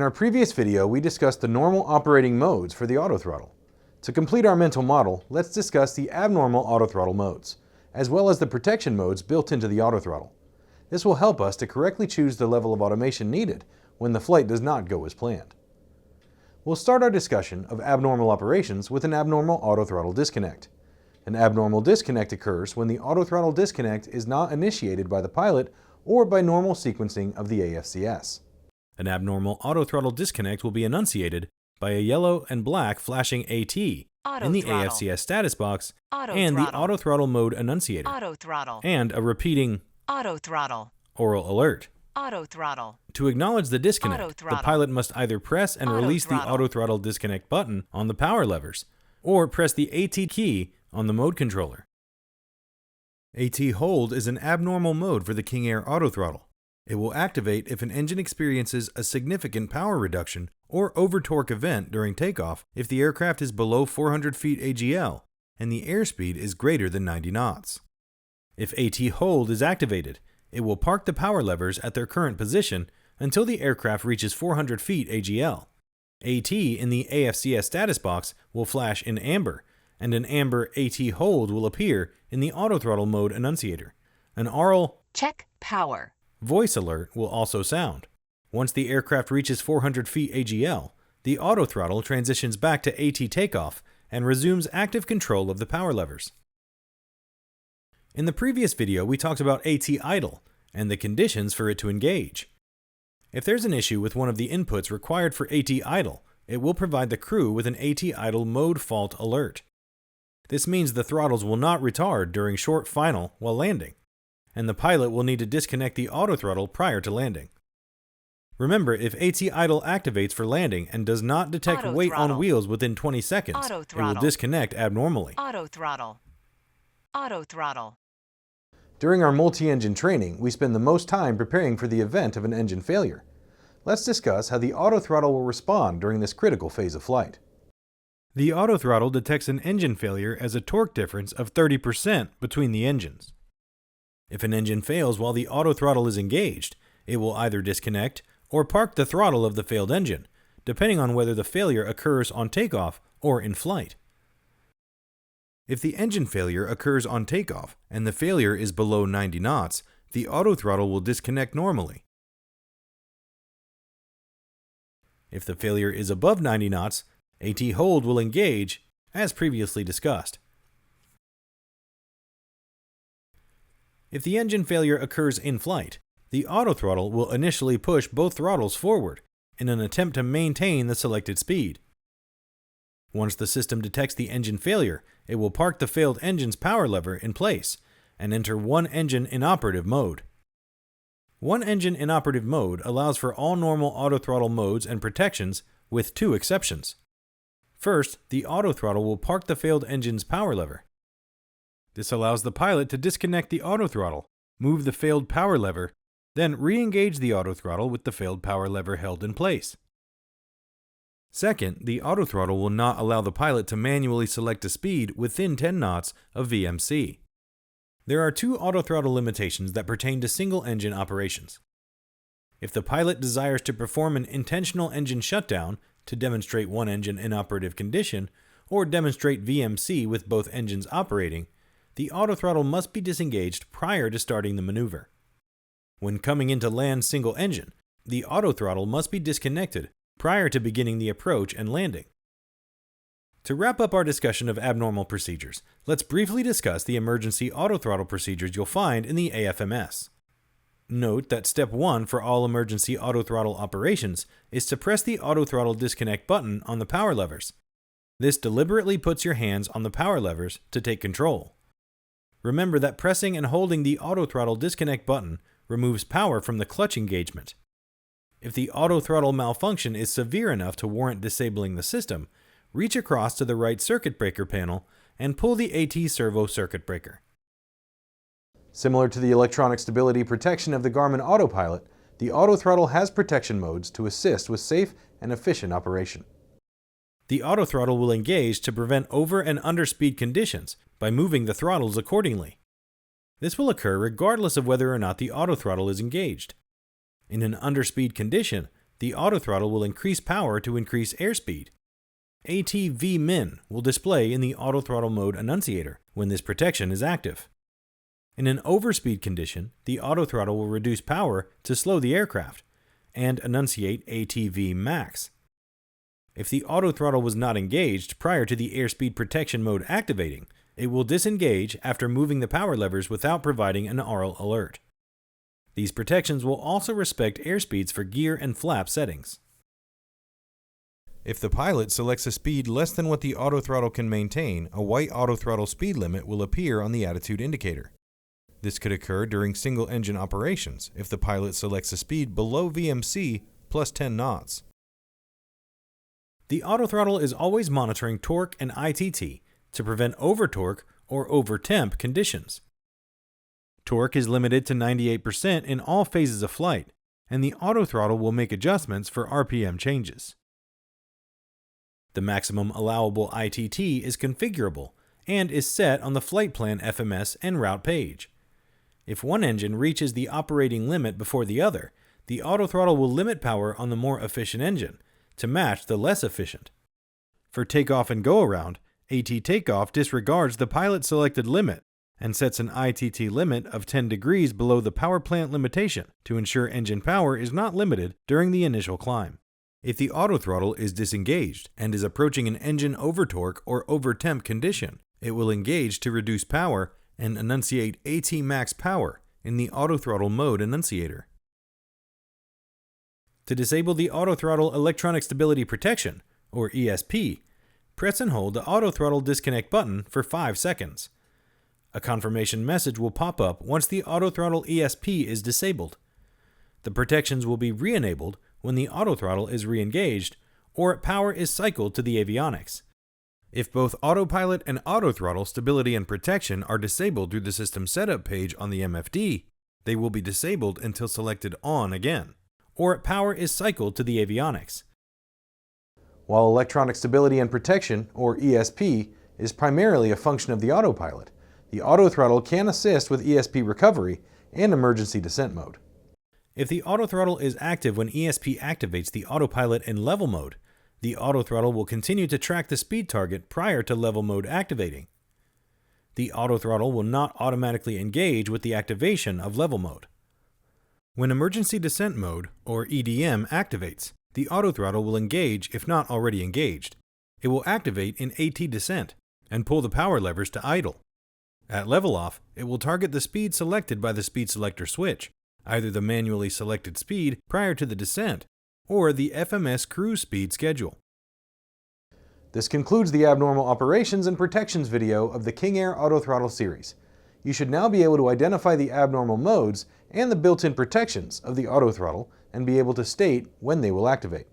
our previous video, we discussed the normal operating modes for the autothrottle. To complete our mental model, let's discuss the abnormal autothrottle modes, as well as the protection modes built into the autothrottle. This will help us to correctly choose the level of automation needed when the flight does not go as planned. We'll start our discussion of abnormal operations with an abnormal autothrottle disconnect. An abnormal disconnect occurs when the autothrottle disconnect is not initiated by the pilot or by normal sequencing of the AFCS. An abnormal autothrottle disconnect will be enunciated by a yellow and black flashing AT in the AFCS status box and the autothrottle mode enunciator, and a repeating autothrottle oral alert. autothrottle To acknowledge the disconnect, the Autothrottle. pilot must either press and release the Autothrottle. autothrottle disconnect button on the power levers, or press the AT key on the mode controller. AT hold is an abnormal mode for the King Air autothrottle. It will activate if an engine experiences a significant power reduction or over-torque event during takeoff if the aircraft is below 400 feet AGL and the airspeed is greater than 90 knots. If AT hold is activated, it will park the power levers at their current position until the aircraft reaches 400 feet AGL. AT in the AFCS status box will flash in amber, and an amber AT hold will appear in the autothrottle mode enunciator. An oral check power voice alert will also sound. Once the aircraft reaches 400 feet AGL, the autothrottle transitions back to AT takeoff and resumes active control of the power levers. In the previous video, we talked about AT idle and the conditions for it to engage. If there's an issue with one of the inputs required for AT idle, it will provide the crew with an AT idle mode fault alert. This means the throttles will not retard during short final while landing, and the pilot will need to disconnect the autothrottle prior to landing. Remember, if AT idle activates for landing and does not detect weight on Autothrottle. wheels within 20 seconds, it will Autothrottle. disconnect abnormally. autothrottle autothrottle During our multi-engine training, we spend the most time preparing for the event of an engine failure. Let's discuss how the autothrottle will respond during this critical phase of flight. The autothrottle detects an engine failure as a torque difference of 30% between the engines. If an engine fails while the autothrottle is engaged, it will either disconnect or park the throttle of the failed engine, depending on whether the failure occurs on takeoff or in flight. If the engine failure occurs on takeoff and the failure is below 90 knots, the autothrottle will disconnect normally. If the failure is above 90 knots, AT hold will engage, as previously discussed. If the engine failure occurs in flight, the autothrottle will initially push both throttles forward in an attempt to maintain the selected speed. Once the system detects the engine failure, it will park the failed engine's power lever in place and enter one engine inoperative mode. One engine inoperative mode allows for all normal autothrottle modes and protections with two exceptions. First, the autothrottle will park the failed engine's power lever. This allows the pilot to disconnect the autothrottle, move the failed power lever, then re-engage the autothrottle with the failed power lever held in place. Second, the autothrottle will not allow the pilot to manually select a speed within 10 knots of VMC. There are two autothrottle limitations that pertain to single-engine operations. If the pilot desires to perform an intentional engine shutdown to demonstrate one engine in operative condition, or demonstrate VMC with both engines operating, the autothrottle must be disengaged prior to starting the maneuver. When coming into land single engine, the autothrottle must be disconnected prior to beginning the approach and landing. To wrap up our discussion of abnormal procedures, let's briefly discuss the emergency autothrottle procedures you'll find in the AFMS. Note that step 1 for all emergency autothrottle operations is to press the autothrottle disconnect button on the power levers. This deliberately puts your hands on the power levers to take control. Remember that pressing and holding the autothrottle disconnect button removes power from the clutch engagement. If the autothrottle malfunction is severe enough to warrant disabling the system, reach across to the right circuit breaker panel and pull the AT servo circuit breaker. Similar to the electronic stability protection of the Garmin Autopilot, the autothrottle has protection modes to assist with safe and efficient operation. The autothrottle will engage to prevent over and underspeed conditions by moving the throttles accordingly. This will occur regardless of whether or not the autothrottle is engaged. In an underspeed condition, the autothrottle will increase power to increase airspeed. ATV-min will display in the autothrottle mode annunciator when this protection is active. In an overspeed condition, the autothrottle will reduce power to slow the aircraft and annunciate ATV max. If the autothrottle was not engaged prior to the airspeed protection mode activating, it will disengage after moving the power levers without providing an aural alert. These protections will also respect airspeeds for gear and flap settings. If the pilot selects a speed less than what the autothrottle can maintain, a white autothrottle speed limit will appear on the attitude indicator. This could occur during single-engine operations if the pilot selects a speed below VMC plus 10 knots. The autothrottle is always monitoring torque and ITT to prevent over-torque or over-temp conditions. Torque is limited to 98% in all phases of flight, and the autothrottle will make adjustments for RPM changes. The maximum allowable ITT is configurable and is set on the flight plan FMS and route page. If one engine reaches the operating limit before the other, the autothrottle will limit power on the more efficient engine to match the less efficient. For takeoff and go-around, AT takeoff disregards the pilot-selected limit and sets an ITT limit of 10 degrees below the power plant limitation to ensure engine power is not limited during the initial climb. If the autothrottle is disengaged and is approaching an engine over-torque or over-temp condition, it will engage to reduce power and enunciate AT max power in the autothrottle mode annunciator. To disable the autothrottle electronic stability protection, or ESP, press and hold the autothrottle disconnect button for 5 seconds. A confirmation message will pop up once the autothrottle ESP is disabled. The protections will be re-enabled when the autothrottle is re-engaged or power is cycled to the avionics. If both autopilot and autothrottle stability and protection are disabled through the system setup page on the MFD, they will be disabled until selected on again, or power is cycled to the avionics. While electronic stability and protection, or ESP, is primarily a function of the autopilot, the autothrottle can assist with ESP recovery and emergency descent mode. If the autothrottle is active when ESP activates the autopilot in level mode, the autothrottle will continue to track the speed target prior to level mode activating. The autothrottle will not automatically engage with the activation of level mode. When emergency descent mode, or EDM, activates, the autothrottle will engage if not already engaged. It will activate in AT descent and pull the power levers to idle. At level off, it will target the speed selected by the speed selector switch, either the manually selected speed prior to the descent or the FMS cruise speed schedule. This concludes the abnormal operations and protections video of the King Air Autothrottle series. You should now be able to identify the abnormal modes and the built-in protections of the autothrottle and be able to state when they will activate.